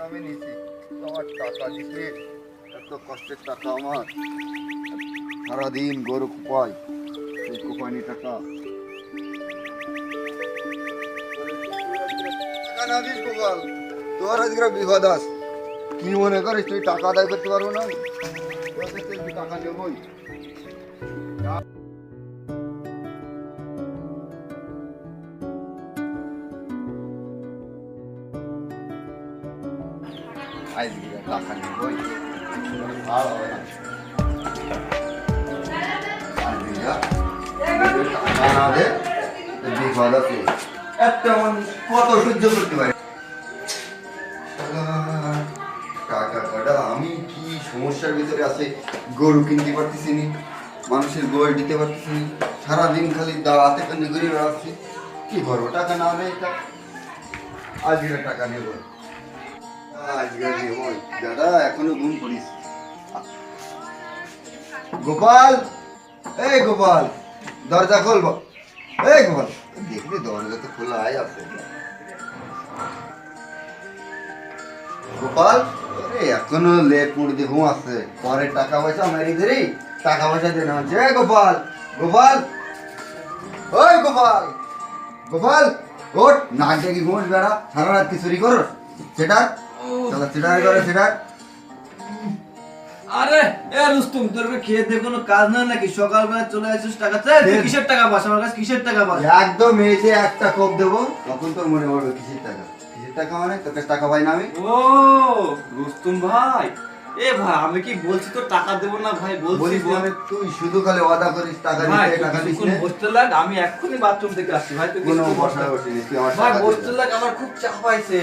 আমি নিছি, আমার টাকা দিতে এত কষ্টের টাকা আমার, সারাদিন গরু কুপাই, সেই কুপাইনি টাকা টাকা না দিস গোপাল, তোর আজকে বিপদ আস। কি মনে করিস তুই টাকা আদায় করতে পারবো না? তোর কাছে একটু টাকা নেবই। আজকে টাকা নেবই, আর হবে না। আজকে টাকা না দে বিপদ আছে। একটা মানুষ কত সহ্য করতে পারে? টাকা কাটা আমি কি সমস্যার ভিতরে আছে, গরু কিনতে পারতেছি নি, মানুষের গোল দিতে পারতেছি নি, সারাদিন খালি দাঁড়াতে কান্দি ঘুরে বেড়াচ্ছি। কি করবো? টাকা না হলে আজকে টাকা নেব, আজকে নেব। দাদা এখনো ঘুম করিস? গোপাল, এই গোপাল, দরজা খোল। এই গোপাল, দেখবি দরজা তো খোলা আছে। গোপাল, এখনো লেট মুড়ি ঘুম আসছে, পরে টাকা পয়সা মেরি ধরি, টাকা পয়সা দেনা হচ্ছে। গোপাল, গোপাল, ওই গোপাল, গোপাল ওঠ, নাক ডেকে ঘুমোস বেড়া, সারা রাত কি চুরি করো? সেটা সেটা করে সেটা। আরে এ রুস্তুম, তোর খেয়ে দিয়ে কোনো কাজ না নাকি? সকালবেলা চলে আসিস টাকা চাই, তুই কিসের টাকা পাস আমার কাছে? কিসের টাকা পাস? একদম এই যে একটা কোপ দেবো তখন তোর মনে পড়বে কিসের টাকা। কিসের টাকা মানে তোর কাছে টাকা পাই না আমি? ও রুস্তুম ভাই, এ ভাই আমি কি বলছি তো টাকা দেবো না ভাই? বলছি মানে তুই শুধু খালি ওয়াদা করিস টাকা দিতে, টাকা দিস না। বসতে লাগ, আমি এক্ষুনি বাথরুম থেকে আসছি ভাই। তুই কোনো বসা বসিনি, তুই আমার ভাই টাকা বসতে লাগ, আমার খুব চাপ পাইছে।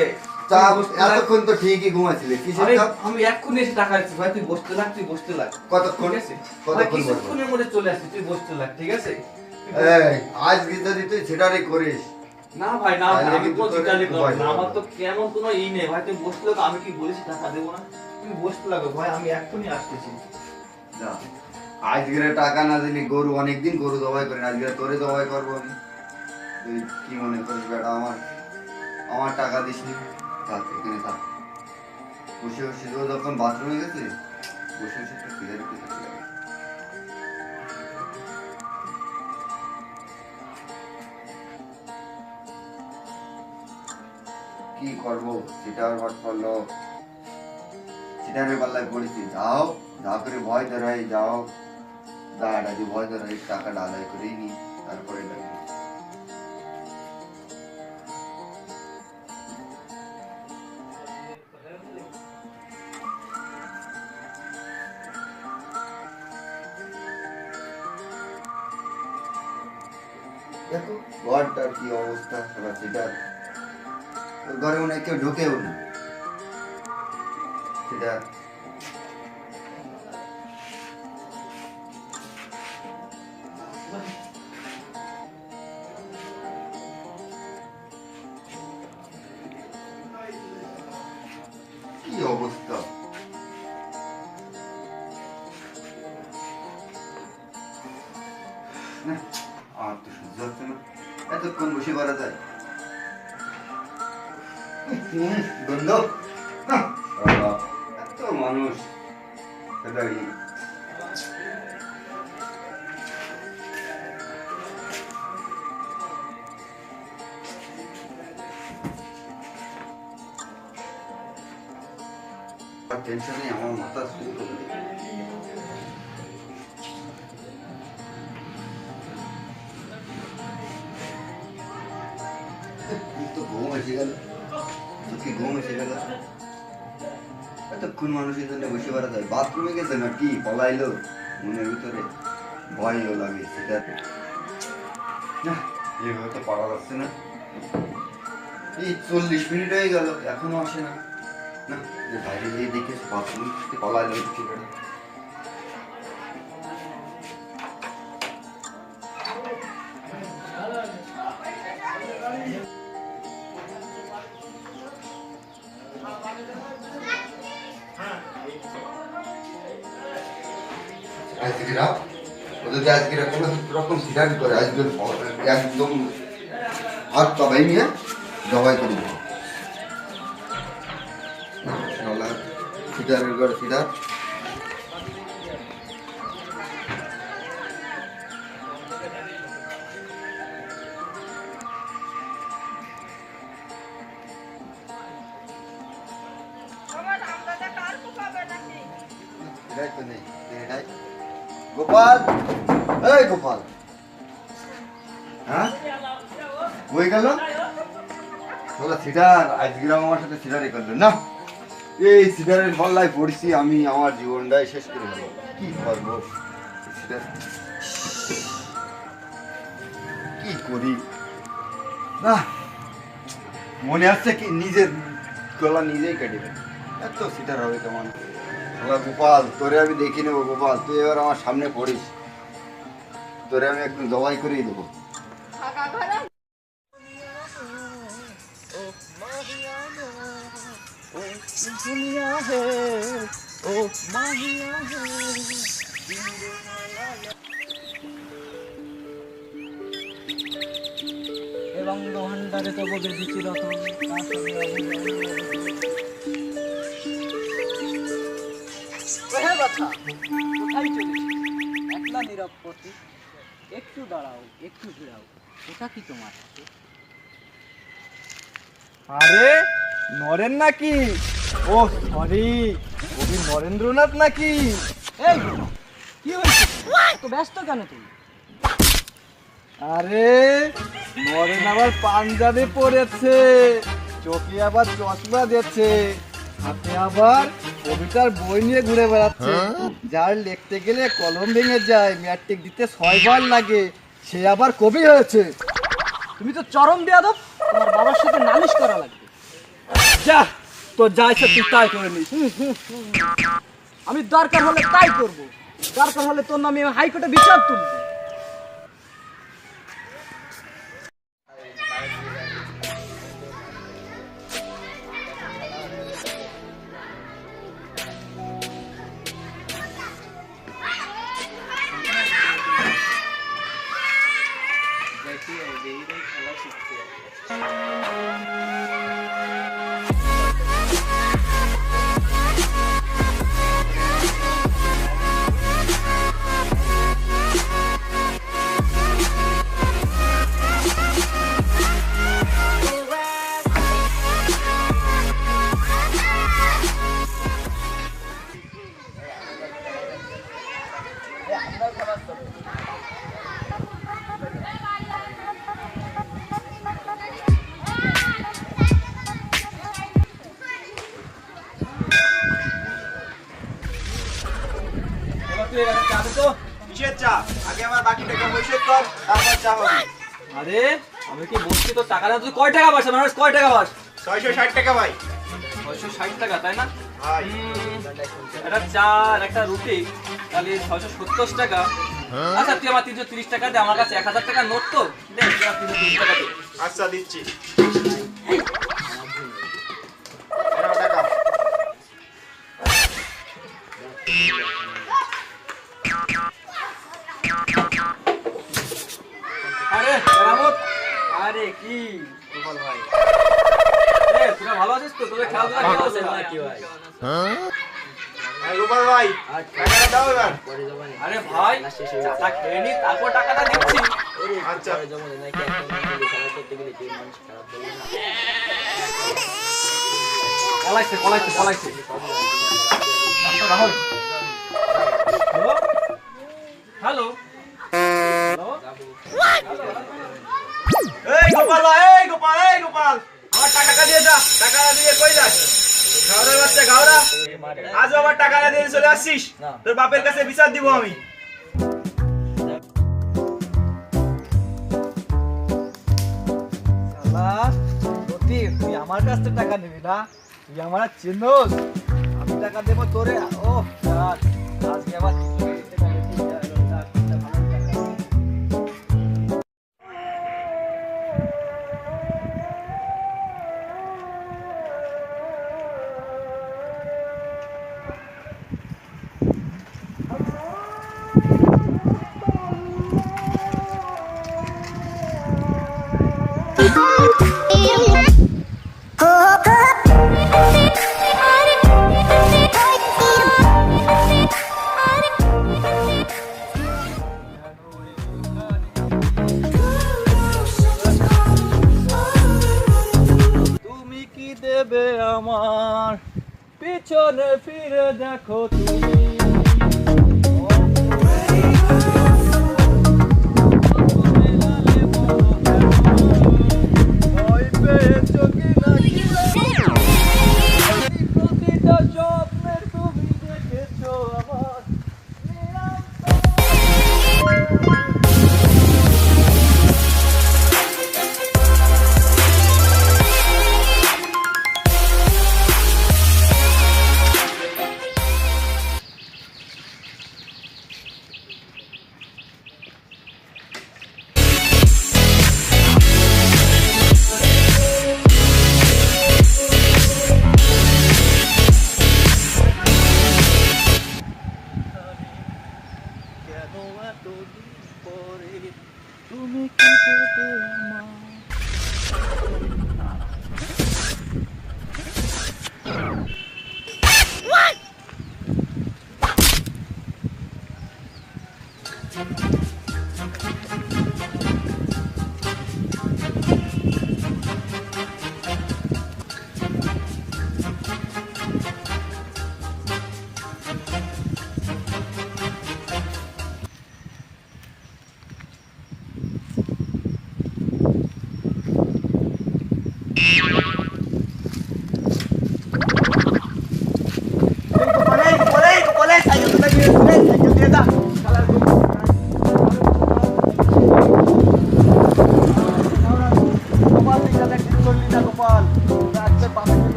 চাপ? এতক্ষণ তো ঠিকই ঘুমাচ্ছিলি, কিসের চাপ? আমি এক্ষুনি এসে টাকা দিচ্ছি ভাই, তুই বসতে লাগ, তুই বসতে লাগ। কতক্ষণ? ঠিক আছে ভাই, কতক্ষণ বসবো? কিছুক্ষণের মধ্যে চলে আসছি, তুই বসতে লাগ, ঠিক আছে? এই আজকে যদি তুই সেটারই করিস, না ভাই না ভাই, তাহলে আমি কিন্তু কোনো তোর চিন্তা করব ভয় না, হবে। আমার তো কেমন কোনো ই নেই ভাই। তুই বসতে লাগো, আমি কি বলেছি টাকা দেবো না? তুমি বসতে লাগো ভাই, আমি এক্ষুনি আসতেছি। যা। আজকে টাকা না দিলি গরু অনেকদিন গরু জবাই করি না, আজকে তোরে জবাই করবো আমি। তুই কি মনে করিস বেটা আমার, আমার টাকা দিসনি? থাক এখানে থাক, বসে বসে তো যখন বাথরুমে গেছে বসে বসে একটা সিগারেট খেতে লাগে। কি করবো? সিটার ভাট করলো, সিটারের পাল্লায় পড়েছি। যাও যা করে ভয় ধরাই, যাও দাঁড়া যে ভয় ধরাই, টাকাটা আদায় করেই নি, তারপরে দেখো। দেখো ঘরটার কি অবস্থা, সারা সিটার ঘরে মনে হয় কেউ ঢুকেও না। সেটা কি অবস্থা? না, আমার তো সহ্য হচ্ছে না, এতক্ষণ বসে করা যায়? গন্ধ না, এত মানুষ দাঁড়িয়ে। টেনশনে আমার মাথা শুরু করে দিল। তো ঘুম এসে গেল, কি ঘুম এসে গেল? এতক্ষণ মানুষের জন্য বসে বেড়া যায়? বাথরুমে গেছে না কি পলাইলো? মনের ভিতরে ভয়ও লাগে সেটা। না এভাবে তো পারা যাচ্ছে না। এই 40 মিনিট হয়ে গেল এখনো আসে না। না যে বাইরে গিয়ে দেখে বাথরুম থেকে পলাইলো ঠিক আছে। আজকেরা ওদের আজকেরা কোনো রকম সিদ্ধান্ত করে আজকে একদম হাত পাবাই নিয়ে জবাই করে দেবো। সিটারের ঘরে সিটার। এটাই তো নেই, এটাই। গোপাল, এই গোপাল, হ্যাঁ হয়ে গেল তোলা সিটার। আজগ্রাম আমার সাথে সিটারই করলো না। এই সিটারের বল্লায় পড়ছি আমি, আমার জীবনটাই শেষ করে দেবো। কি করবো সিটার, কি করি না, মনে আসছে কি নিজের গলা নিজেই কেটে দেবে। এত সিটার হবে কেমন। গোপাল, তোরে আমি দেখি নেবো। গোপাল, তুই এবার আমার সামনে পড়িস, তোরে আমি একদম জবাই করেই দেবো। এবং ভান্ডারে তব বেঁধেছি রতন কোথায় চলেছি? একলা নীরব পথে, একটু দাঁড়াও, একটু ঘুরাও। এটা কি তোমার? আরে নরেন নাকি? ও সরি, কবি নরেন্দ্রনাথ নাকি? এই কি হয়েছে? এত ব্যস্ত কেন তুমি? আরে নরেন আবার পাঞ্জাবি পরেছে, চোখে আবার চশমা দিচ্ছে, হাতে আবার কবিতার বই নিয়ে ঘুরে বেড়াচ্ছে। যার লিখতে গেলে কলম ভেঙে যায়, ম্যাট্রিক দিতে 6 বার লাগে, সে আবার কবি হয়েছে। তুমি তো চরম বেয়াদব, তোমার বাবার সাথে নালিশ করা লাগবে। যা, তো যা ইচ্ছা তুই তাই করে নিস। আমি দরকার হলে তাই করব, দরকার হলে তোর নামে হাইকোর্টে বিচার তুলব। আরে আমি কি বলছি তো টাকা না, তুই কয় টাকা পাস? মানুষ কয় টাকা পাস? 660 টাকা ভাই। 660 টাকা, তাই না? একটা চা আর একটা রুটি, তাহলে 670 টাকা। আচ্ছা তুই আমার 330 টাকা দে, আমার কাছে 1000 টাকা নোট তো দে, 330 টাকা দে। আচ্ছা দিচ্ছি। এনাও টাকা। আরে রামত, আরে কি গোপাল ভাই, তোরা ভালো আছিস তো? তোদের খেলাধুলা কেমন আছে কি ভাই? ভাই গোপাল ভাই, টাকাটা দাও এবার। আরে ভাই, চা খেয়ে নি, তারপর টাকাটা দিচ্ছি। আচ্ছা। পলাইছে পলাইছে পলাইছে। রাহুল, হ্যালো হ্যালো, এই গোপাল ভাই, এই গোপাল, এই গোপাল, আমার টাকা দিয়ে যা। টাকা দিয়ে কই যাস? ঘাওড়ার বাচ্চা ঘাওড়া, আজ আবার টাকা না দিয়ে চলে আসছিস? তোর বাপের কাছে বিচার দিব আমি। শালা লতিফ, তুই আমার কাছ থেকে টাকা নিবি না? তুই আমার চিনোস? আমি টাকা দেবো তোরে। ও আজকে আবার Oh, পিছনে ফিরে দেখো তুমি ভয় পেয়েছো কি নাকি? প্রতিটা স্বপ্নের তুমি দেখেছো আমার কেন এতদিন পরে তুমি কি পেতে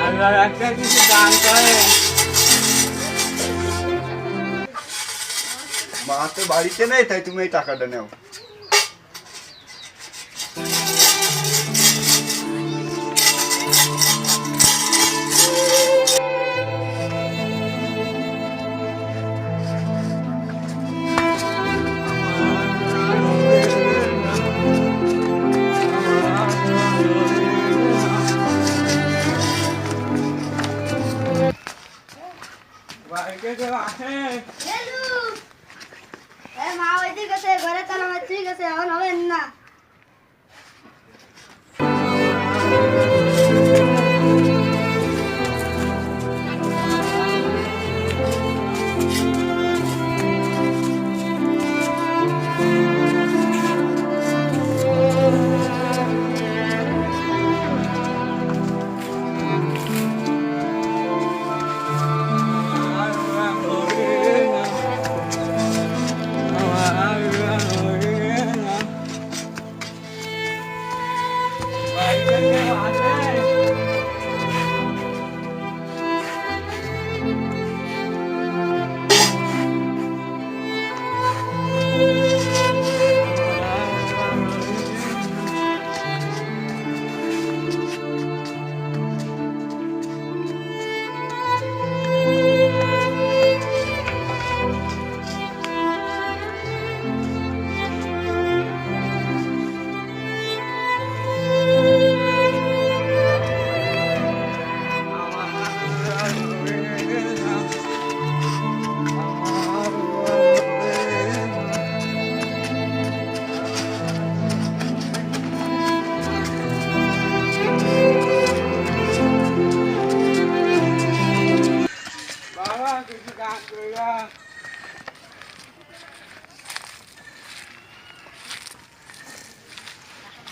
আমার একটা কিছু দান করে মা তো বাড়িতে নেই, তাই তুমি এই টাকাটা নাও। মা ওইদিক আছে, ঘরে তালা মারছি, ঠিক আছে, এখন হবেন না।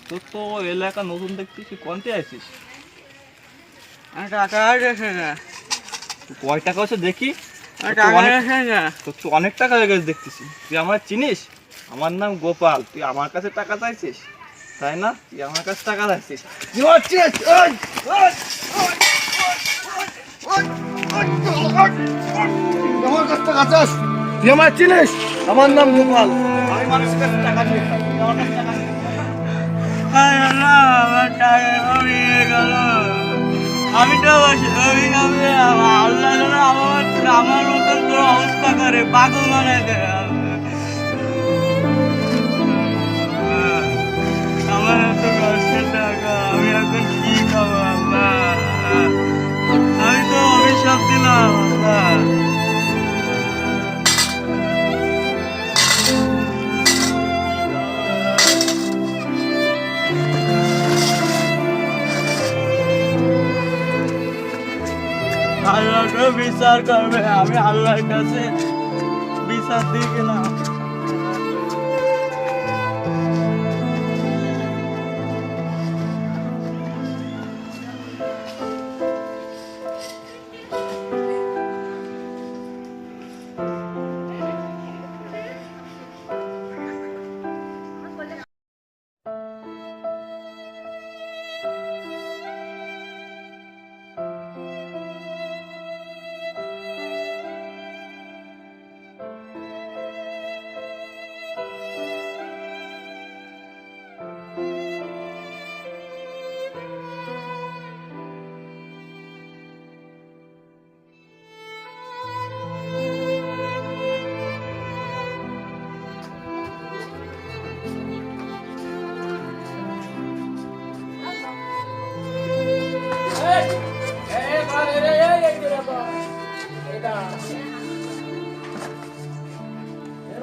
তোর তো এলাকা নতুন দেখতেছি, কোনতে আছিস? টাকা আছে না, কয় টাকা হচ্ছে দেখি। টাকা আছে না, তোর তো অনেক টাকা হয়ে গেছে দেখতেছি। তুই আমার চিনিস? আমার নাম গোপাল, তুই আমার কাছে টাকা চাইছিস তাই না? তুই আমার কাছে টাকা চাইছিস, কি হচ্ছিস? আমার কাছে টাকা চাস? তুই আমার চিনিস? আমার নাম গোপাল, আমি মানুষের কাছে টাকা নিয়ে খাই, তুই আমার কাছে টাকা নিয়ে আমি তো আল্লাহ আমার মতন তোর অবস্থা করে পাগল বানায় দেয়। আমার এত কষ্টের টাকা, আমি এখন কি খাবো আল্লাহ? আমি তো অভিশাপ দিলাম আল্লাহ। আল্লাহকে বিচার করবে, আমি আল্লাহর কাছে বিচার দিয়ে গেলাম।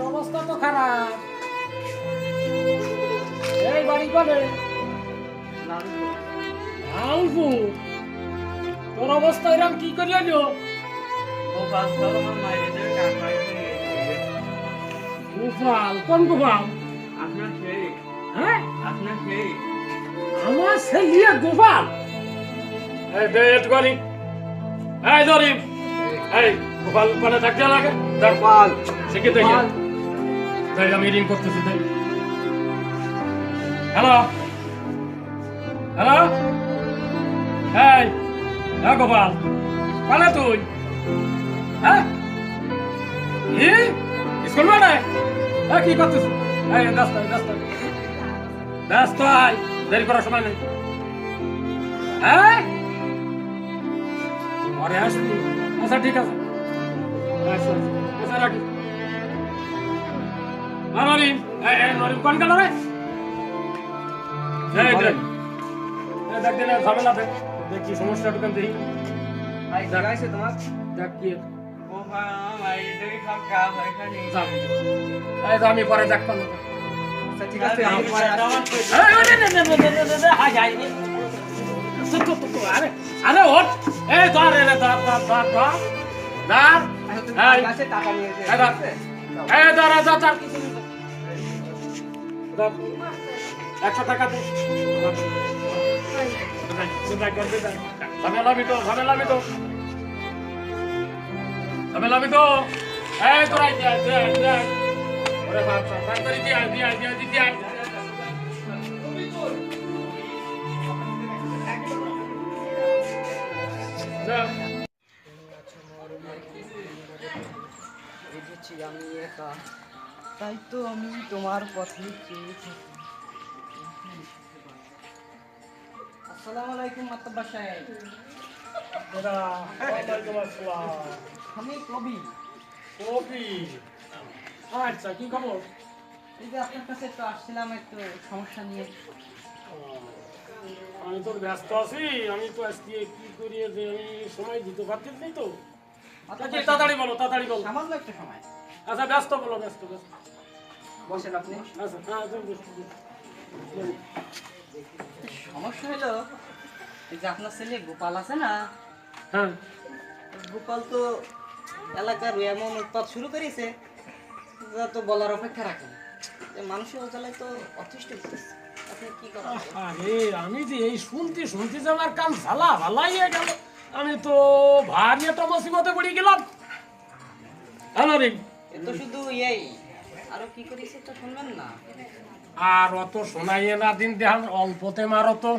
অবস্থা তো খারাপ। এই বাড়ি কবে? তোর অবস্থা এরকম কি করিয়া দিও? গোপাল? কোন গোপাল? আপনার সেই, হ্যাঁ, আপনার সেই আমার ছেলে গোপাল? এই জরিফ, এই গোপাল মানে থাকতে লাগে। গোপাল শিখে দেখি, তাই আমি রিং করতেছি। তাই হ্যালো হ্যালো, এই হ্যাঁ গোপাল, কালে তুই? হ্যাঁ, কি স্কুল মানে? হ্যাঁ, কি করতেছিস? এই ব্যস্ত ব্যস্ত ব্যস্ত, আয়, দেরি করার সময় নেই। হ্যাঁ, পরে আসবি? আচ্ছা ঠিক আছে, আচ্ছা আচ্ছা রাখি। নরিম, নরিম কোন গেল রে? দেখ দিন ঝামেলা, দেখ দেখ কি সমস্যা, দোকান দেখি দেখাইছে তোমার, দেখ কি। আমি পরে দেখতাম। ঠিক আছে, আরে ওঠ, এই ধর, টাকা নিয়েছে, 100 টাকা দে। ঝামেলা বিটো, এই তোরাই ওরে বাপ, তাড়াতাড়ি দিয়ে আমি একা, তাই তো আমি তোমার পথে চেয়েছি। আসসালামু আলাইকুম মাতব্বর সাহেব। আমি কবি। আচ্ছা, কি খবর? এই যে আপনার কাছে একটু আসছিলাম একটু সমস্যা নিয়ে। আমি তো ব্যস্ত আছি, আমি তো আজকে কি করি যে আমি সময় দিতে পারতেছি তো। তাড়াতাড়ি বলো। সামান্য একটা সময়। আচ্ছা ব্যস্ত বলো, ব্যস্ত। বসেন আপনি। আচ্ছা, হ্যাঁ সমস্যা হলো এই যে আপনার ছেলে গোপাল আছে না, হ্যাঁ, গোপাল তো এলাকার এমন উৎপাত শুরু করেছে যা তো বলার অপেক্ষা রাখে না। মানুষের জ্বালায় তো অতিষ্ঠ করতেছে। আপনি কি করেন? আরে আমি যে এই শুনতে যে আমার কান ভালাই হয়ে গেল। আমি তো ভারী একটা মুসিবতে পড়ে গেলাম। হ্যালো রে, এ তো শুধু এই আরো কি করেছে তো শুনবেন না? আর অত শোনাইয়ে না দিন দেখান, অল্পতে মারো তো,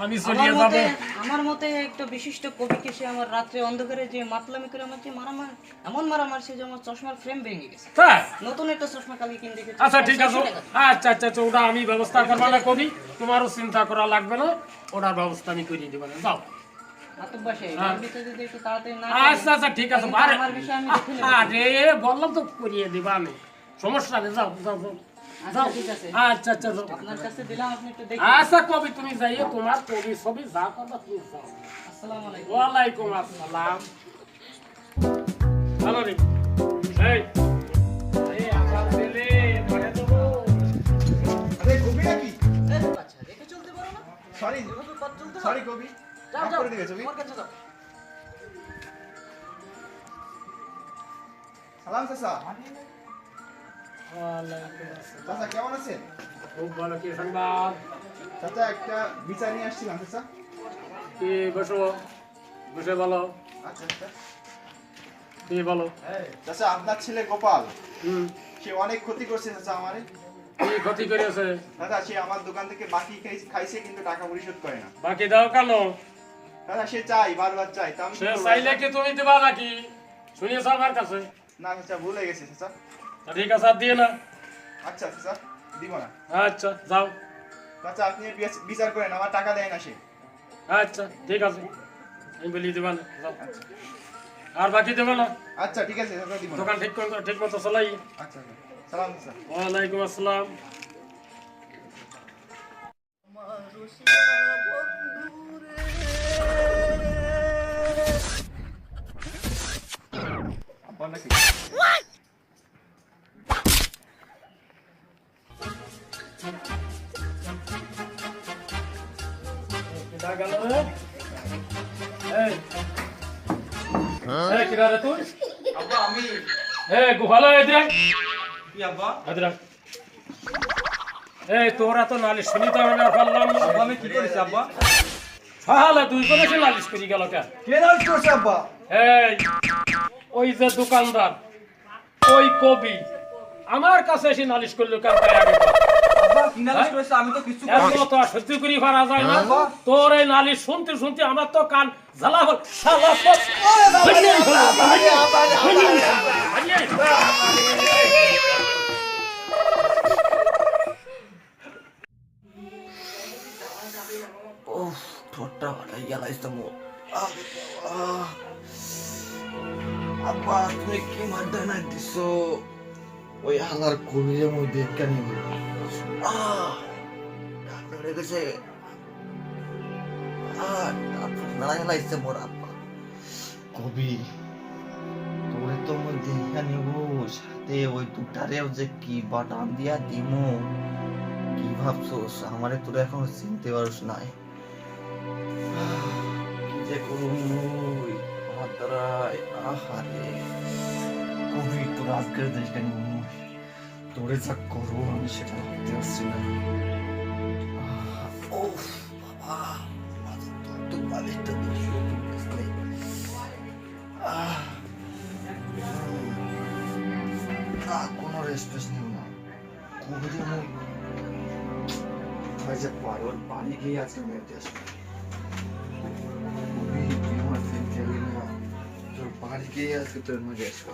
আমি চলিয়ে যাবে। আমার মতে একটা বিশিষ্ট কবিকে সে আমার রাত্রে অন্ধকারে যে মাতলামি করে আমার যে মারামার এমন মারা মারছে যে আমার চশমার ফ্রেম ভেঙে গেছে। তাই? নতুন একটা চশমা কালি কিনে দেখেছি। আচ্ছা ঠিক আছে, আচ্ছা আচ্ছা আচ্ছা, ওটা আমি ব্যবস্থা করবো না কবি, তোমারও চিন্তা করা লাগবে না, ওটার ব্যবস্থা আমি করিয়ে দেবো না, যাও। মাতুব বাসে হ্যাঁ। এর ভিতরে যদি একটু তাড়াতাড়ি না আচ্ছা আচ্ছা ঠিক আছে, তাহলে আমার বিষয়ে আমি দেখে নেব। আরে বললাম তো করিয়ে দিবা আমি, সমস্যা নেই, যাও যাও যাও আচ্ছা ঠিক আছে, আচ্ছা আচ্ছা যাও। আপনার কাছে দিলাম, আপনি একটু দেখুন। আচ্ছা কবি তুমি যাইও, তোমার কবি ছবি যা করবা তুমি যাও। আসসালামু আলাইকুম। ওয়ালাইকুম আসসালাম। হ্যালো রে, এই এই আবার দিলে ধরে দেবো। আরে কবি নাকি? আচ্ছা দেখে চলতে পারো না? সরি এভাবে পথ চলতে পারো? সরি কবি, যাও মাফ যাও, করে দিবে ছবি। আমার কাছে যাও। সালাম চাচা। ওয়ালাইকুম আসসালাম। চাচা কেমন আছেন? খুব ভালো, কি সংবাদ? চাচা একটা বিচার নিয়ে আসছিলাম চাচা। কি বসো, বসে বলো, আচ্ছা আচ্ছা। কি বলো? চাচা আপনার ছেলে গোপাল হুম, সে অনেক ক্ষতি করছে চাচা আমারে। কি ক্ষতি করেছে? দাদা সে আমার দোকান থেকে বাকি খাইছে কিন্তু টাকা পরিশোধ করে না। বাকি দাও কেন? দাদা সে চাই, বারবার চাই, তা আমি কি সে করবো? চাইলে কি তুমি দিবা নাকি? শুনিয়েছ আমার কাছে? না চাচা ভুলে গেছে চাচা। তা ঠিক আছে, আর দিয়ে না। আচ্ছা চাচা দিব না। আচ্ছা যাও। চাচা আপনি বিচার করেন, আমার টাকা দেয় না সে। আচ্ছা ঠিক আছে, আমি বলি দেবা না, যাও। আর বাকি দেবে না, আচ্ছা ঠিক আছে চাচা দিব না। দোকান ঠিক মতো চালাই। আচ্ছা আচ্ছা। সালাম চাচা। ওয়ালাইকুম আসসালাম। আপনার নাকি? কিরা গেল রে? এই এই কিরা রে তুই? আব্বা আমি। এই গোপাল, এদিকে কি আব্বা? এদিকে। এই তোরা তো নালিশ শুনি তো আমি আর পারলাম না। আব্বা আমি কি করেছি আব্বা? তাহলে তুই কোন সে নালিশ করি গেল কেন? কে নালিশ করছে আব্বা? এই ওই যে দোকানদার, ওই কবি আমার কাছে এসে নালিশ করলো কেন? তাই আগে বল। আব্বা কি নালিশ করেছে? আমি তো কিছু করিনি। এত তো আর সহ্য করি পারা যায় না। তোর এই নালিশ শুনতে শুনতে আমার তো কান জ্বালা হল। শালা তো ঠোঁটটা ফাটাই গেলাইছে মোর। আব্বা তুমি কি মারটা না দিছো? ওই হালার কবিরের মধ্যে কেন ধরে গেছে? নাড়া গেলাইছে মোর আব্বা। কবি তোরে তো মধ্যে এখানে সাথে ওই দুটারেও যে কি বাটাম দিয়া দিমু, কি ভাবছোস? আমারে তোরা এখন চিনতে পারস নাই। কি যে করুই আমার দ্বারাই। আহারে কবি তোর আজকের দেশ কেন তোরে যা করবো আমি সেটা ভাবতে পারছি না। ও বাবা, মাথার তো বালিশটা বেশি কোনো রেসপেক্ট নেব না। কবির ভাই যে পারোর বাড়ি গিয়ে আজকে মেয়েতে আসবে। কবি তুই আমার ফেল খেলি না, তোর বাড়ি গিয়ে আজকে তোর মধ্যে আসবে।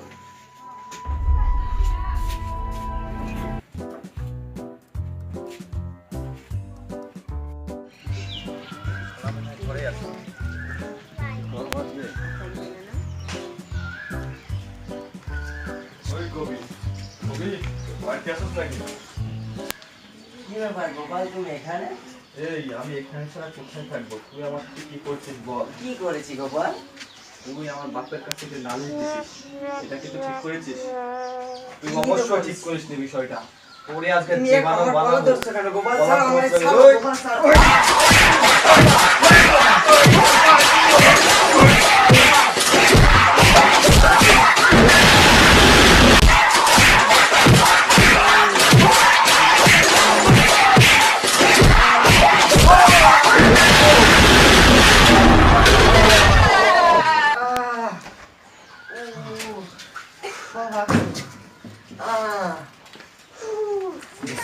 ঘরে আসো। ওই কবি, কবি বাড়িতে আসোস নাকি? কি ব্যাপার গোপাল, তুমি এখানে? এই আমি এখানে ছাড়া কোথায় থাকবো? তুই আমার সাথে কি করছিস বল? কি করেছি গোপাল? তুই আমার বাপের কাছ থেকে নালিশ দিছিস, এটা কি তুই ঠিক করেছিস? তুই অবশ্যই ঠিক করিসনি বিষয়টা। তোরে আজকে জীবাণু বানাবো। গোপাল ছাড়ো, আমারে ছাড়ো, গোপাল ছাড়ো।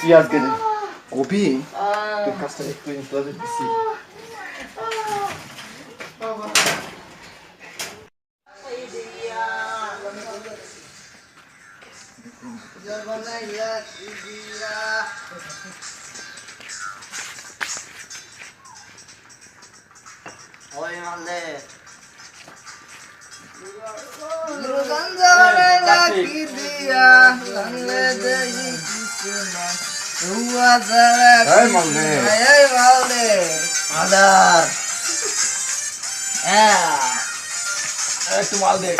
আসছি আজকে কবি তোর কাজটা একটু তোদের দিছি ওই মালদে এই মালদে আদার একটু মাল দে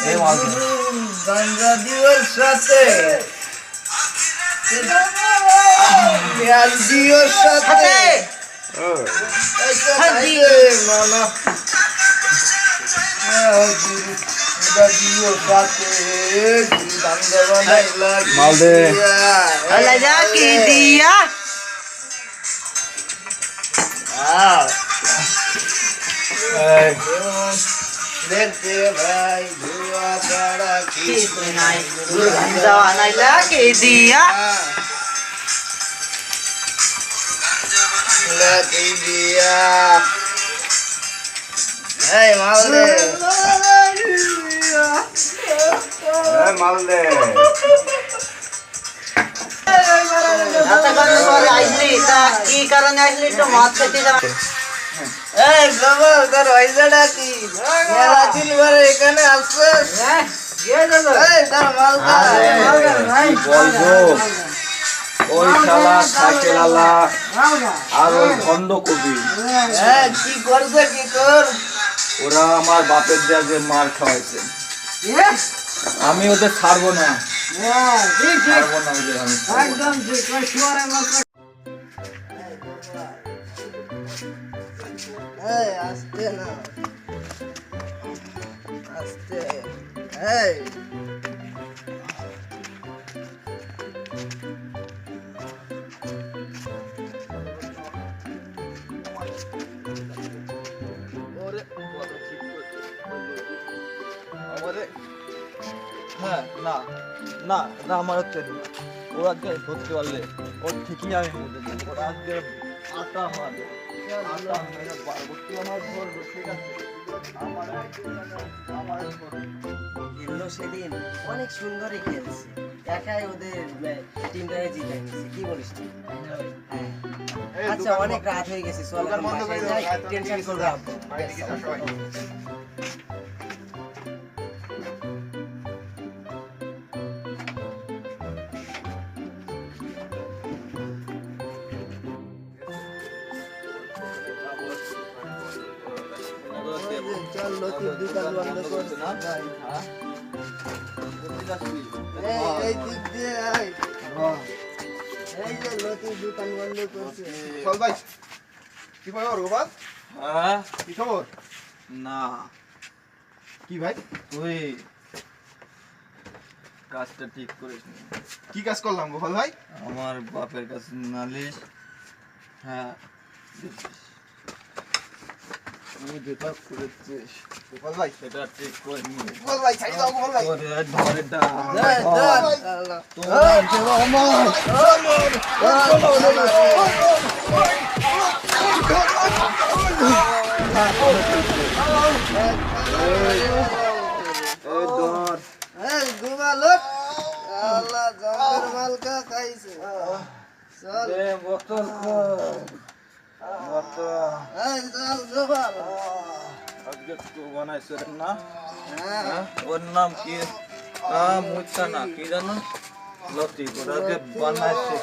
এই মাল দে গঞ্জা দিওর সাথে পেঁয়াজ দিওর সাথে মালা মাল দে আলাদা কি দিয়া এই দেখতে ভাই ধোয়া ছাড়া কিছু নাই গঞ্জা আনাইলা কি দিয়া লাকি দিয়া এই মালদে এই মাল দে এতক্ষণ পরে আসলি তা কি কারণে আসলি তো মদ খেতে যা এই গ্লোবাল তোর হইজাটা কি মেলা দিন পরে এখানে আসছিস এই তোর মালদা বলবো ওই শালা সাইকেল আলা আর ওই খন্ড কবি কি করছে কি তোর ওরা আমার বাপের দেয়া যে মার খাওয়াইছে আমি ওদের ছাড়বো না ছাড়বো না ওদের আমি একদম ঠিক ওই শুয়ারের মতো এই আস্তে না আস্তে এই হ্যাঁ না না না আমার হচ্ছে না। ও আজকে ধরতে পারলে ওর ঠিকই আমি বলতে চাই ওরা আজকে আটা মারবে আটা মেরে পারবো তুই আমার ধরবো ঠিক আছে আমার খেললো সেদিন অনেক সুন্দরই খেলছে একাই ওদের টিমটাকে জিতাই নিচ্ছে কি বলিস তুই? হ্যাঁ। আচ্ছা অনেক রাত হয়ে গেছে চল এখন বাসায় যাই টেনশন করবো আব্বু। চল লতির দোকান বন্ধ করছে না এই দিক দিয়ে আয় এই যে লতির দোকান বন্ধ করছে চল ভাই কি খবর গোপাল হ্যাঁ কি খবর না কি ভাই তুই কাজটা ঠিক করিস নি। কি কাজ করলাম গোপাল ভাই আমার বাপের কাছে নালিশ হ্যাঁ আমি যেটা করেছিস গোপাল ভাই সেটা ঠিক করে নি গোপাল ভাই ছাড়ি দাও গোপাল ভাই তোরে ধরে ধর, ধর। এই গুবা লোক আল্লাহ জঙ্গের মালকা খাইছে চল বোতল এই চল গোপাল আজকে তো বানাইছে না হ্যাঁ ওর নাম কি মুচ্ছা না কি জানো লতি ওরাকে বানাইছে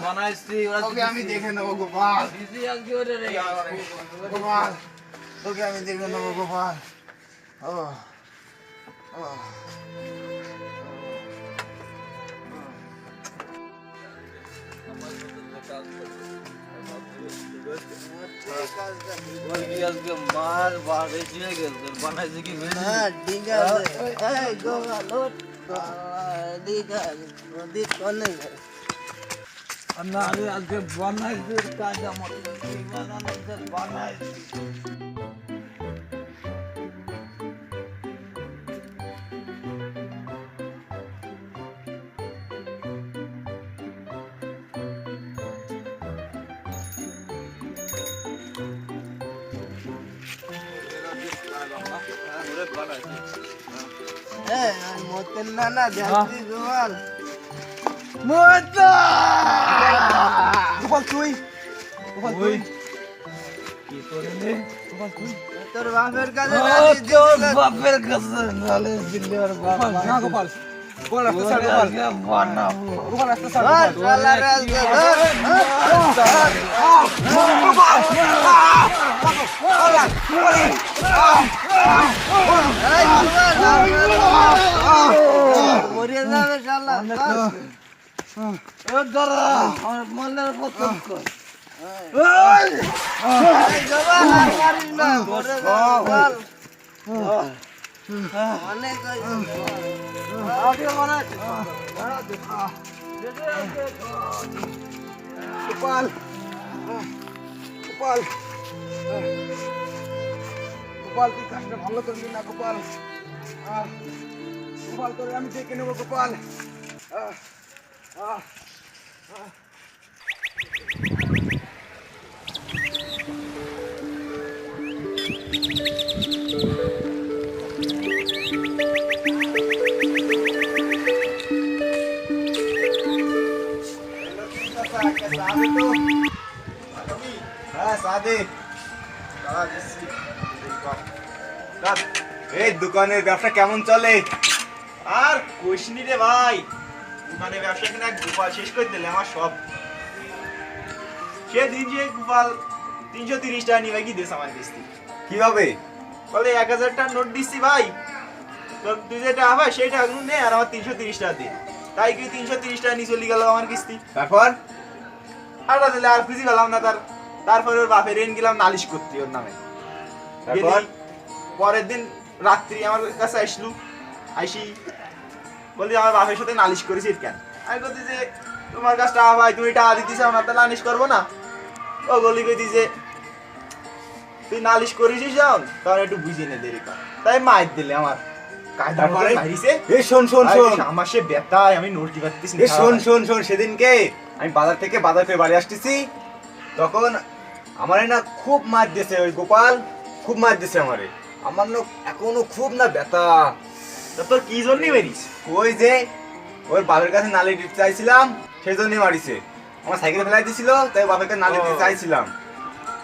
বানাইছি তোকে আমি দেখে নেবো গোপাল আজকে ওরে রে গোপাল তোকে আমি দেখে নেবো গোপাল ও আজকে মার বাড়াইছে গেছে বানাইছে কি হ্যাঁ ঠিক আছে এই গোবা লোক ঠিক আছে ওদিক কোনে না আমি আজকে বানাইছে কাজা মতো বানাইছে বানাইছে ভালো আছে হ্যাঁ মতেন না না জানতি গোপাল গোপাল তুই গোপাল তুই কি করলি গোপাল তুই তোর বাপের কাছে তোর বাপের কাছে নালে দিলে আর বাপ না গোপাল গোপাল রাস্তা ছাড় গোপাল বানাবো গোপাল রাস্তা ছাড় মরে যাবে শালা ও দাঁড়া আমার মনের পছন্দ কর গোপাল আর মারিস না মরে যাবে গোপাল অনেক আগে মনে গোপাল গোপাল গোপাল তুই কাজটা ভালো করবি না গোপাল গোপাল তোরে আমি দেখে নেবো গোপাল এই দোকানের ব্যবসা কেমন চলে? আর কইসনি রে ভাই, দোকানের ব্যবসা কিনা গোপাল শেষ করে দিলে আমার সব। সেদিন যে গোপাল 330 টাকা নিয়ে কি দিস আমার কিস্তি কিভাবে বলে 1000 টাকা নোট দিচ্ছি ভাই, তো তুই যেটা হবে সেটা এখন নে আর আমার 330 টাকা দে। তাই কি 330 টাকা নিয়ে চলে গেল আমার কিস্তি। তারপর আটা দিলে আর খুঁজি পেলাম না তার। তারপরে ওর বাপের রেন গেলাম নালিশ করতে ওর নামে। তারপর পরের দিন রাত্রি আমার কাছে আসলু, আইসি বলছি আমার বাপের সাথে নালিশ করেছি কেন। আমি বলছি যে তোমার কাছে টাকা ভাই তুমি টাকা দিতেছ আমার তো নালিশ করবো না। ও বলি কইতি যে তুই নালিশ করেছিস যাও তাহলে একটু বুঝিয়ে নে দেরি কর। তাই মাইর দিলে আমার কায়দা করে মারিছে। এই শোন শোন শোন আমার সে ব্যথায় আমি নোট দিতে পারতেছি না। এই শোন শোন শোন সেদিনকে আমি বাজার থেকে বাড়ি আসতেছি, তখন আমারে না খুব মার দিয়েছে ওই গোপাল, খুব মার দিয়েছে আমারে। আমার না এখনো খুব না ব্যথা। তা তোর কি জন্য মেরিস? ওই যে ওর বাপের কাছে নালি দিতে চাইছিলাম সেই জন্যই মারিছে। আমার সাইকেল ফেলাই দিছিল তাই বাপের কাছে নালি দিতে চাইছিলাম,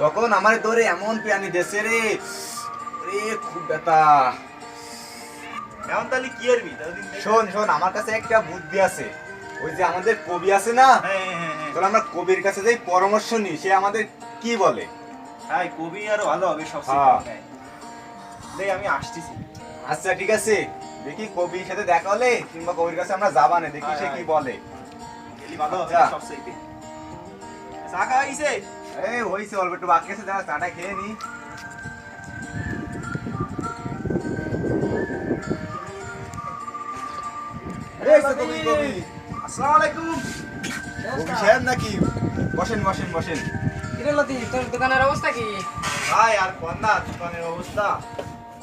তখন আমার দৌড়ে এমন পিয়ানি দিয়েছে রে, রে খুব ব্যথা। এখন তাহলে কি করবি? শোন শোন আমার কাছে একটা বুদ্ধি আছে। ওই যে আমাদের কবি আছে না, তাহলে আমরা কবির কাছে যাই পরামর্শ নিই, সে আমাদের কি বলে। হ্যাঁ কবি আরো ভালো হবে সব। হ্যাঁ। দেখ আমি আসতেছি। আচ্ছা ঠিক আছে, দেখি কবির সাথে দেখা হলে কিংবা কবির কাছে আমরা যাবানে, দেখি সে কি বলে। এলি ভালো হবে আচ্ছা। সব সাইতে। চা খাওয়া হইছে? এই হইছে, অল্প একটু বাকি আছে, দাঁড়া চাটা খেয়ে নি। এই তো কবি, কবি। আসসালামু আলাইকুম। কবি সাহেব নাকি? বসেন বসেন বসেন। কিরে লতি তোর দোকানের অবস্থা কি? ভাই আর কোনটা দোকানের অবস্থা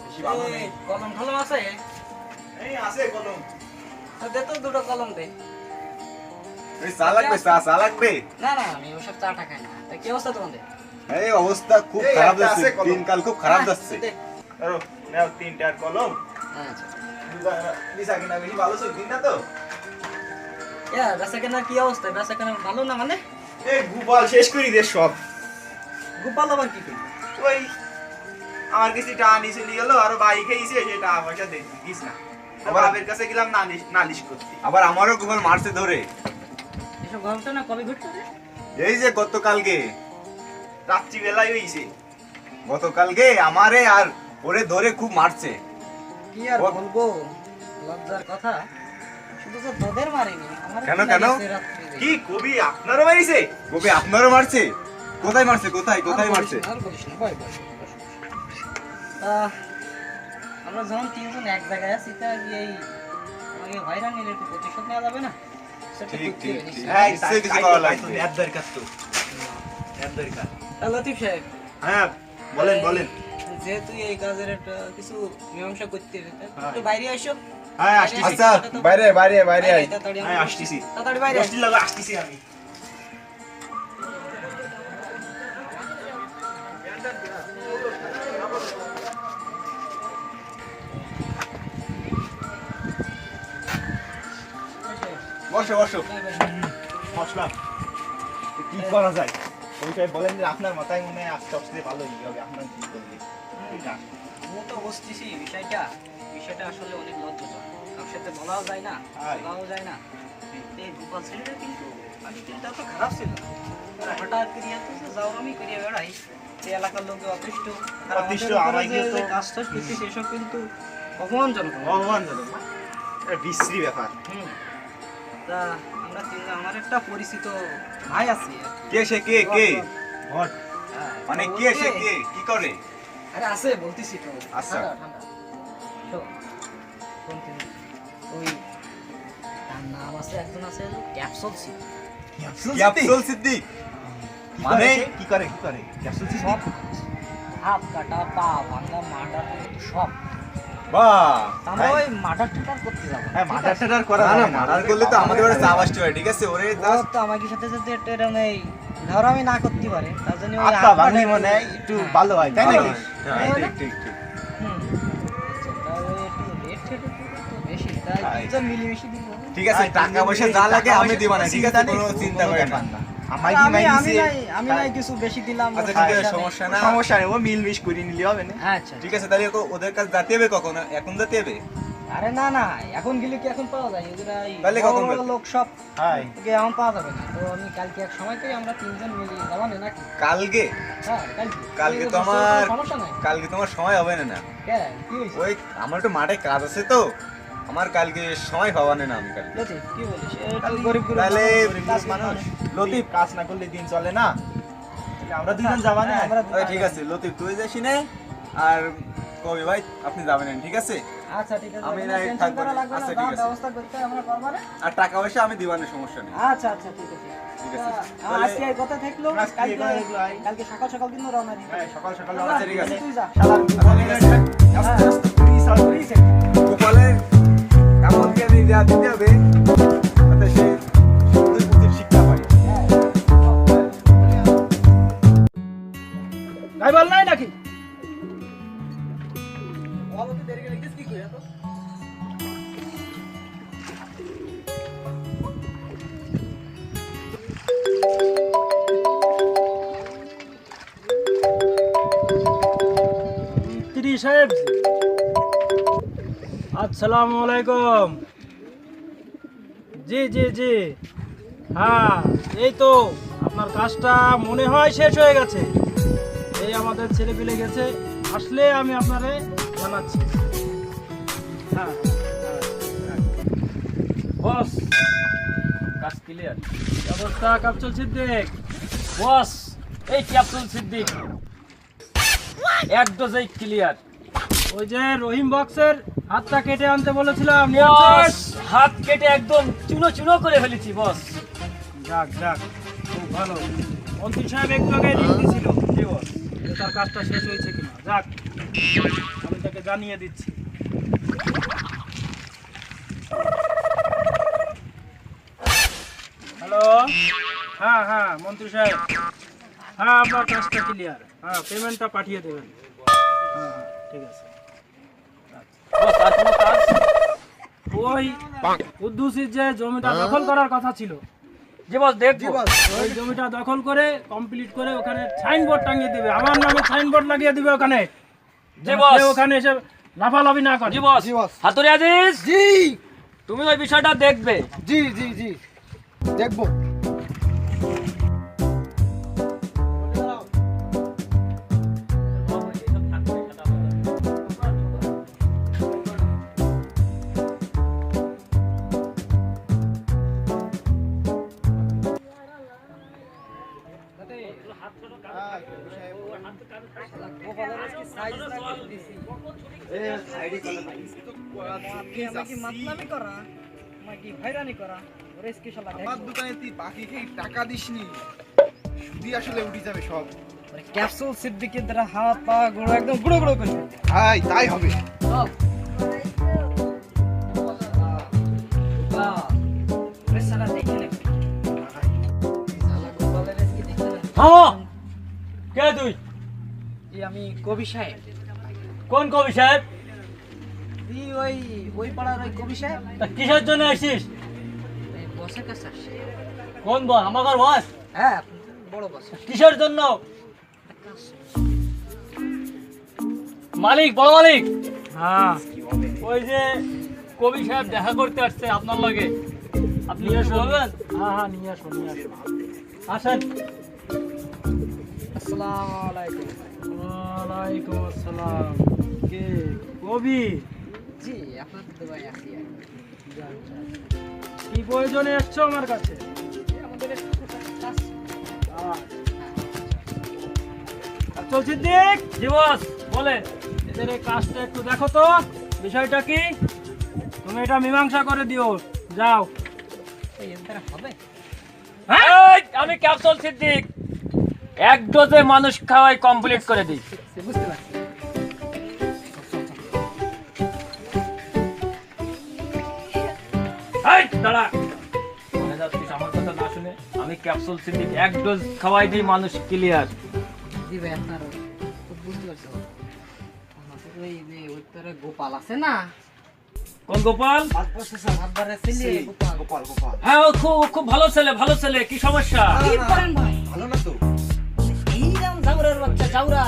বেশি ভালো নেই। কলম ঠলম আছে? এই আছে কলম। দে তো দুটো কলম দে। এই চা লাগবে, চা লাগবে। না না আমি ওসব চাটা খাই না। তা কি অবস্থা তোমাদের? এই অবস্থা খুব এই খারাপ একটা যাচ্ছে, আছে কলম। দিনকাল খুব খারাপ যাচ্ছে। দে। ধরো নাও তিনটার কলম। আচ্ছা। দিশা কিনা বেশি ভালো ছিল দিন না তো। বেচা কেনার কি অবস্থা? বেচা কেনার ভালো না মানে? এই গোপাল শেষ করি দে সব। গোপাল আবার কি করবে? ওই আমার কিছু টাকা নিয়ে চলে গেল আর বাইক খেয়েছে সে টাকা পয়সা দিস না। আবার বাপের কাছে গেলাম নালিশ করতে। আবার আমারও গোপাল মারছে ধরে। এসব ঘটনা কবে ঘটছে? এই যে গতকালকে, রাত্রি বেলায় হয়েছে। গতকালকে আমারে আর ওরে ধরে খুব মারছে। কি আর বলবো, লজ্জার কথা। শুধু তো তোদের মারিনি, আমার কেন, কেন? কি কবি আপনারও মারিছে? কবি আপনারও মারছে? কোথায় মারছে, কোথায় কোথায় মারছে? আমরা যখন তিনজন এক জায়গায় আছি তা এই আমাকে হয়রান নিলে একটু প্রতিশোধ নেওয়া যাবে না? সেটা ঠিক, করতে ঠিক, হবে ঠিক। নিশ্চয়ই। হ্যাঁ, নিশ্চয়ই কিছু করা লাগবে। এর দরকার তো। এর দরকার। লতিফ সাহেব, হ্যাঁ বলেন বলেন। যেহেতু এই কাজের একটা কিছু মীমাংসা করতে হবে, তা একটু বাইরে আসো। হ্যাঁ আসতেছি। আচ্ছা বাইরে বাইরে বাইরে আই। তাড়াতাড়ি হ্যাঁ আসতেছি। তাড়াতাড়ি বাইরে দশটি লাগা আসতেছি আমি। বসো বসো। বসলাম। তো কি করা যায় ওইটাই বলেন যে আপনার মাথায় মনে হয় সবচেয়ে ভালো ই হবে আপনার কি করবে ও তো বুঝতেছি বিষয়টা আসলে অনেক লজ্জাজনক। কার সাথে বলাও যায় না, বলাও যায় না। এই গোপাল ছেলেটা কিন্তু আগে কিন্তু এত খারাপ ছিল না। আর হঠাৎ করে এত জাউরামি করিয়া বেড়াই, যে এলাকার লোক অতিষ্ঠ, আর অতিষ্ঠ, আমাদের আমাকে উপরে যে তো- কাজ টাজ করতেছে এসব কিন্তু অপমানজনক। অপমানজনক না? এটা বিশ্রী ব্যাপার। তা আমরা তিনজন, আমার একটা পরিচিত ভাই আছে। কে সে কে কে ঘট মানে কে সে কে কি করে? আরে আছে বলতেছি তো। আচ্ছা। ঠান্ডা, ঠান্ডা। শোন, শোন তুমি, ওই তার নাম আছে, একজন আছে ক্যাপসুল সিং। ক্যাপসুল সিদ্দিক মানে কি করে ক্যাপসুল সব হাত কাটা, পা ভাঙা, মার্ডার সব। বাহ আমরা ওই মার্ডার টাটার করতে যাবো। হ্যাঁ মার্ডার করা না যাবে না মার্ডার করলে তো আমাদের বাড়ি চা বাসতে হয়, ঠিক আছে? ওরে ও তো আমাকে সাথে সাথে একটু এরকম এই ধরো আমি না করতে পারে, তার জন্য ওই আত্মা হাত ভাঙলে কাটা- মনে হয় একটু ভালো হয় তাই নাকি হ্যাঁ, ঠিক ঠিক ঠিক। হুম। আচ্ছা, তা ওই একটু রেট ঠেট একটু বেশি, তাই হ্যাঁ। দুজন মিলেমিশে দিব। ঠিক আছে, টাকা পয়সা যা লাগে আমি দিব না, ঠিক আছে? কোনো চিন্তা করেন না। আমার আমি কি আমি মাইছে আমি নাই কিছু বেশি দিলাম। আচ্ছা ওর ঠিক আছে, সমস্যা নেই। সমস্যা না। সমস্যা নেই ও মিল মিশ করে নিলে হবে না আচ্ছা। ঠিক আছে, তাহলে ওদের কাছে যেতে হবে কখন? এখন যেতে হবে? আরে না না, এখন গেলে কি এখন পাওয়া যায়? ওদের এই তাহলে বড় কখন বড় যাবে? লোক সব হাই ওকে এখন পাওয়া যাবে না। তো আমি কালকে এক সময় করে আমরা তিনজন মিলে যাবো না নাকি? কালকে? হ্যাঁ কালকে। কালকে এই তো বুঝতে আমার কোনো সমস্যা নাই। কালকে তোমার সময় হবে না। না কে কি হইছে? ওই আমার একটু মাঠে কাজ আছে তো, আমার কালকে সময় পাবানে না আমি কালকে। লতিফ, কি বলিস? একটু গরিব গরিব তাহলে কাজ মানুষ লতিফ কাজ না করলে দিন চলে না তাহলে আমরা দুজন যাবা না আমরা আচ্ছা, ঠিক আছে লতিফ তুই যাসি না, আর কবি ভাই আপনি যাবেন না, ঠিক আছে? আচ্ছা ঠিক আছে, আমি কোনো নাই টেনশন থাকবো করা না। লাগবে না, আচ্ছা, যা ঠিক আছে। ব্যবস্থা করতে হয় আমরা করব না। আর টাকা পয়সা আমি দিবানে, সমস্যা নেই। আচ্ছা আচ্ছা ঠিক আছে। ঠিক আছে। আমার আজকে এই কথা থাকলো, আজকে এই কালকে কথা থাকলো, আই। কালকে সকাল সকাল দিন রওনা দিই। হ্যাঁ সকাল সকাল আচ্ছা, ঠিক আছে। তুই যা। শালার আস্তে আস্তে পুলিশ আর পুলিশ গোপালের এমন জ্ঞানী যা দিতে হবে যাতে সে সুন্দর বুদ্ধির শিক্ষা পায়। ভাই বল নাই নাকি? মন্ত্রী সাহেব, আসসালামু আলাইকুম। জি জি জি, হ্যাঁ এই তো আপনার কাজটা মনে হয় শেষ হয়ে গেছে। এই আমাদের ছেলে পেলে গেছে, আসলে আমি আপনারে জানাচ্ছি। হ্যাঁ বস, কাজ ক্লিয়ার। অবস্থা ক্যাপসুল সিদ্দিক বস, এই ক্যাপসুল সিদ্দিক এক ডোজেই ক্লিয়ার। ওই যে রহিম বক্সের হাতটা কেটে আনতে বলেছিলাম, বস হাত কেটে একদম চুনো চুনো করে ফেলেছি বস। যাক যাক, খুব ভালো। মন্ত্রী সাহেব একটু আগে লিখ দিয়েছিল জি বস, যে তার কাজটা শেষ হয়েছে কিনা। যাক, আমি তাকে জানিয়ে দিচ্ছি। হ্যালো, হ্যাঁ হ্যাঁ মন্ত্রী সাহেব, হ্যাঁ আপনার কাজটা ক্লিয়ার। হ্যাঁ পেমেন্টটা পাঠিয়ে দেবেন। হ্যাঁ হ্যাঁ ঠিক আছে। আর কোনো কাজ? ওই কুদ্দুসির যে জমিটা দখল করার কথা ছিল, যে বস দেখবো ওই জমিটা দখল করে কমপ্লিট করে ওখানে সাইনবোর্ড টাঙিয়ে দিবে, আমার নামে সাইনবোর্ড লাগিয়ে দিবে ওখানে, যে বস ওখানে এসে লাফালাফি না করে। জি বস। হাতুড়ি আজিজ জি, তুমি ওই বিষয়টা দেখবে। জি জি জি দেখবো। মাতলামি করা, কি হয়রানি করা, ওরে কি শালা আমার দোকানে তুই বাকি কি টাকা দিসনি, সুদি আসলে উঠে যাবে সব। ক্যাপসুল সিদ্দিকের দ্বারা হাত পা গুঁড়ো একদম গুঁড়ো গুঁড়ো করে ফেলবে। হাই তাই হবে। সব। ওরে শালা দেখে নে। শালা গোপালের আজকে দেখে নে। হ্যাঁ কে তুই? এই আমি কবি সাহেব। কোন কবি সাহেব? তুই ওই পাড়ার ওই কবি সাহেব? তা কিসের জন্য আসিস? এই বসের কাছে আসছি। কোন বস? আমার বস? হ্যাঁ, বড় বস। কিসের জন্য? মালিক, বড় মালিক। হ্যাঁ, ওই যে কবি সাহেব দেখা করতে আসছে আপনার লগে, আপনি কিছু বলবেন? হ্যাঁ হ্যাঁ, নিয়ে আসুন নিয়ে আসুন। আসেন। আসসালামু আলাইকুম। ওয়ালাইকুম আসসালাম। কে কবি? জি, আপনার দোয়ায় আছি আর কি। কি প্রয়োজনে এসছো আমার কাছে? আমাদের একটু কাজ। আব্দুল সিদ্দিক। জি বস, বলেন। এদের এই কাজটা একটু দেখো তো, বিষয়টা কি? তুমি এটা মীমাংসা করে দিও, যাও। এই এর হবে? এই, আমি ক্যাপসুল সিদ্দিক, এক ডোজে মানুষ খাওয়াই কমপ্লিট করে দিই। বুঝতে পারছি। এই দাঁড়া, মনে যাচ্ছিস আমার কথা না শুনে? আমি ক্যাপসুল সিদ্দিক, এক ডোজ খাওয়াই দিই মানুষ ক্লিয়ার। জি ভাই, আপনার বুঝতে পারছি। আমাদের ওই যে উত্তরে গোপাল আছে না, কোন গোপাল? হাতবারে ছেলে গোপাল। গোপাল গোপাল হ্যাঁ, ও খুব খুব ভালো ছেলে, ভালো ছেলে। কি সমস্যা? কি করেন ভাই? ভালো না তো? এইরাম জাউরার বাচ্চা জাউরা,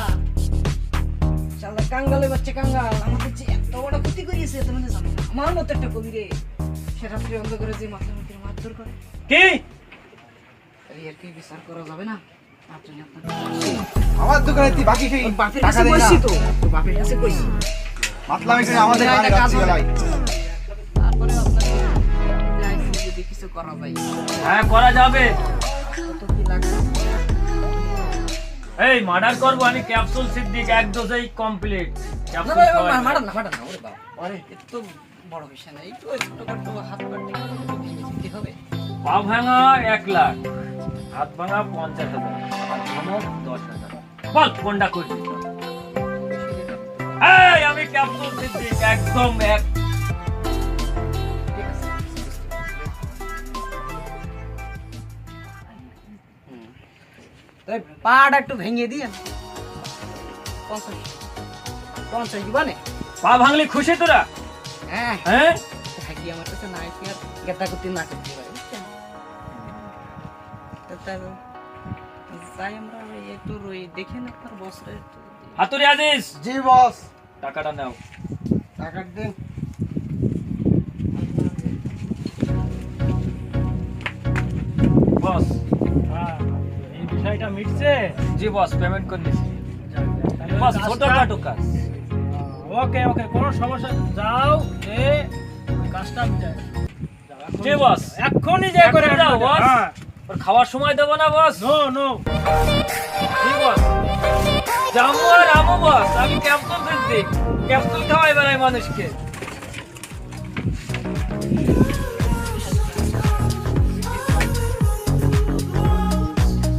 শালা কাঙ্গালের বাচ্চা কাঙ্গাল আমাদের যে এত বড় ক্ষতি করিয়েছে তুমি জানো না? আমার মতো একটা কবি রে, সে রাত্রে অন্ধকারে যে মাথার মধ্যে মারধর করে, কি? এর কি বিচার করা যাবে না? তার জন্য আপনার আমার দোকানে তুই বাকি সেই ওর বাপের কাছে কইছি তো, তোর বাপের কাছে কইছি। মাতলামি করে আমাদের এটা গানে কাজ রাখছি হবে। বেলায়। তারপরে আপনার যদি কিছু করা যায় হ্যাঁ, করা যাবে। কত কি লাগবে? এই মার্ডার করবো আমি ক্যাপসুল সিদ্দিক, এক ডোজেই কমপ্লিট। না ভাই, মারান না, মারান না, ওরে বাবা, আরে এত বড় বিষয় না, একটু ছোটখাটো হাত পাটে কি হবে? পা ভাঙা 1 লাখ, হাত ভাঙা 50,000, আর ধমক 10,000। বল কোনটা করবি? এই আমি ক্যাপসুল সিদ্দিক, একদম এক। ঠিক আছে। তাই পাটা একটু ভেঙে দিয়ে 50 দিবানে? পা ভাঙলি খুশি তোরা? হ্যাঁ, হ্যাঁ, থাকি আমার কাছে না কি আর গেটা করতে না করতে পারে, বুঝছেন? তো তার যাই আমরা ওই একটু ওই দেখেন আপনার বসরে একটু হাতুড়ি আজিজ, জি বস। টাকাটা নাও। টাকা দিন। বস। হ্যাঁ, এই বিষয়টা মিটছে। জি বস, পেমেন্ট করে দিয়েছি। তাহলে বস, কাজটা- ছোটখাটো কাজ। ওকে ওকে, কোনো সমস্যা নেই। যাও, যে কাজটা মিটাই। জি বস, এক্ষুনি যে করে এক্ষুনি যাও, বস। হ্যাঁ, ওর খাওয়ার সময় দেবো না বস? No no. জি বস, জামু আর আমু বস, আমি ক্যাপসুল সিদ্দিক, ক্যাপসুল খাওয়াই বেড়াই মানুষকে।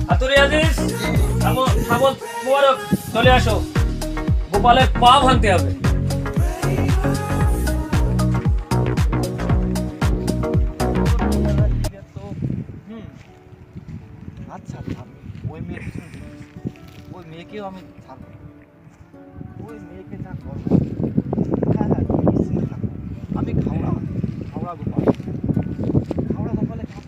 হাতুড়ি আজিজ, সাবল মুবারক, চলে আসো। গোপালের পা ভাঙতে হবে। আচ্ছা, ওই মেয়ে ওই মেয়েকেও আমি থাকবো, ওই মেয়েকে যা করবো। হ্যাঁ হ্যাঁ, তুমি নিশ্চিন্তে থাকো। আমি খাওড়া গোপাল, খাওড়া গোপালে হাত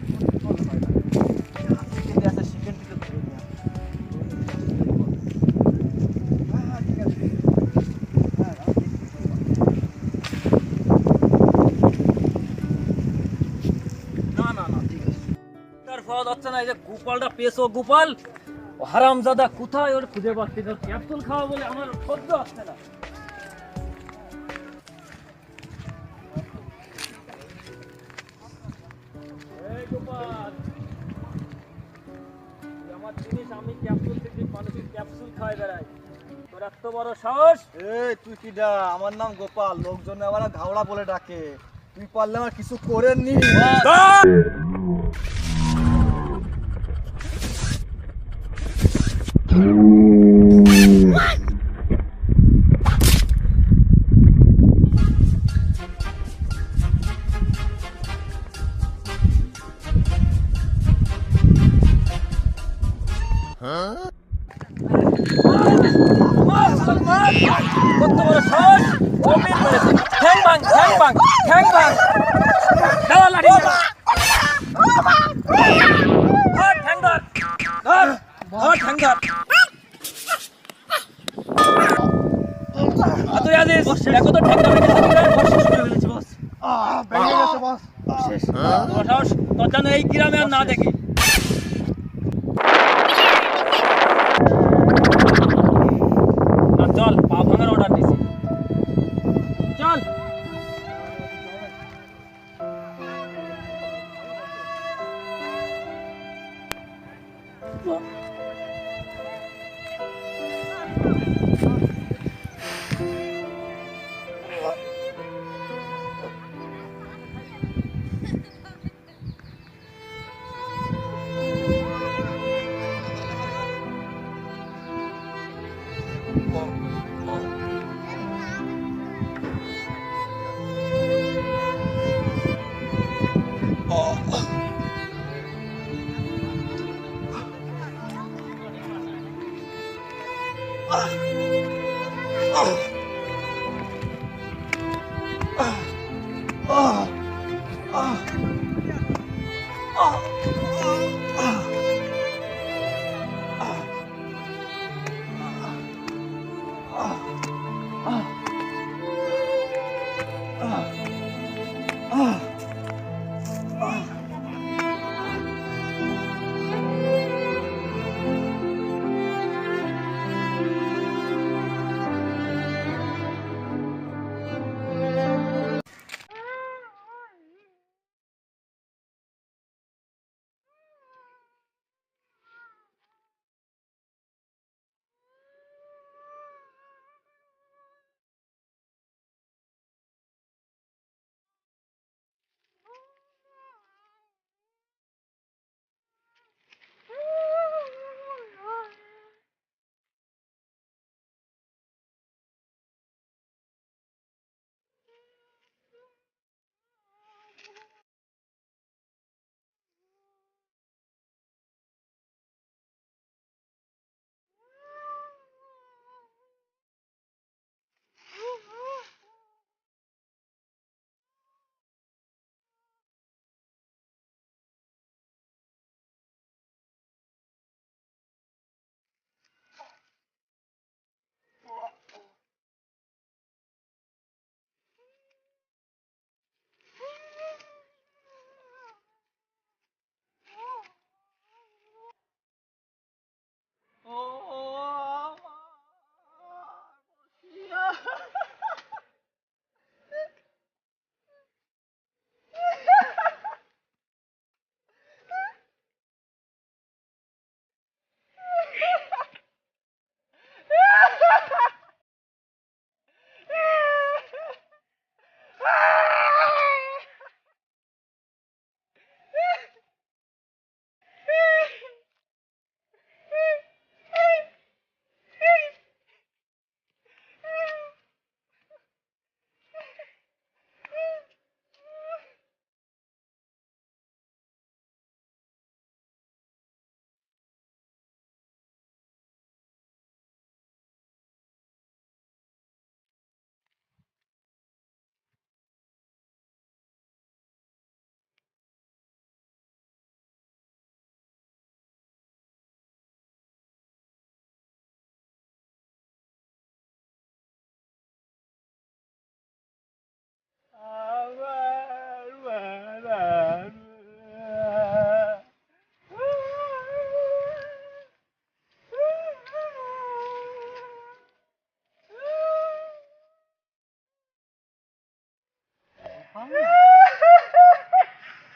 থেকে দিয়ে আসা চিকেন টিকে ধরে নিয়ে আসো। হ্যাঁ হ্যাঁ, ঠিক আছে। হ্যাঁ, আমি দেখছি। না না না, ঠিক আছে। তার ফল হচ্ছে না, এই যে গোপালটা পেয়েছো, গোপাল ও হারামজাদা কোথায়, ওর খুঁজে পাচ্ছি না। ক্যাপসুল খাওয়া বলে আমার সহ্য হচ্ছে না। এই গোপাল, তুই আমার জিনিস, আমি ক্যাপসুল থেকে মানুষের ক্যাপসুল খাওয়াই বেড়াই, তোর এত বড় সাহস? এই তুই কি ডা? আমার নাম গোপাল, লোকজন আমার ঘাওড়া বলে ডাকে। তুই পারলে আমার কিছু করেননি। কত বড় সাহস! জমিন মেরেছে। ঠ্যাং ভাঙ, ঠ্যাং ভাঙ, ঠ্যাং ভাঙ। দাঁড়া, লাঠি দাঁড়া। ধর ঠ্যাং ধর ধর ধর ঠ্যাং ধর তুই আজিস দেখো তো ঠ্যাংটা ভেঙে গেছে কিনা। বস শেষ করে ফেলেছি বস। ভেঙে গেছে বস। শেষ তোমার সাহস তোর যেন এই গ্রামে আর না দেখি। না চল পা ভাঙার অর্ডার দিছি চল।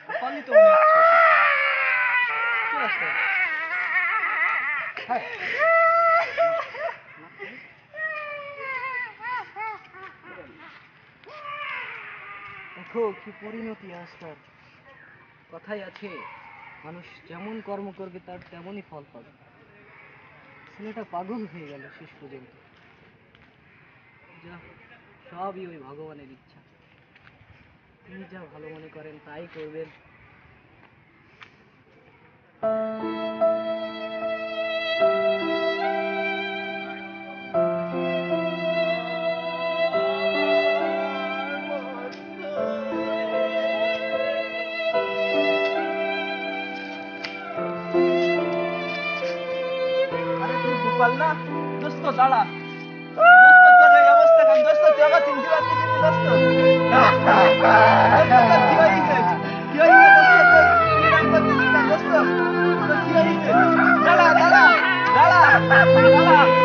গোপালই তো অনেক ছোট। কি অবস্থা? হ্যাঁ। দেখো কি পরিণতি আজকাল। কথাই আছে মানুষ যেমন কর্ম করবে তার তেমনই ফল পাবে। ছেলেটা পাগল হয়ে গেল শেষ পর্যন্ত। যা সবই ওই ভগবানের ইচ্ছা। তিনি যা ভালো মনে করেন তাই করবেন। না দোস্ত দাঁড়া দোস্ত তোর এই অবস্থা কেন দোস্ত তুই আবার চিনতে পারছিস না দোস্ত কি হয়েছে দোস্ত তুই এরকম করছিস না দোস্ত তোর কি হয়েছে দাঁড়া দাঁড়া দাঁড়া দাঁড়া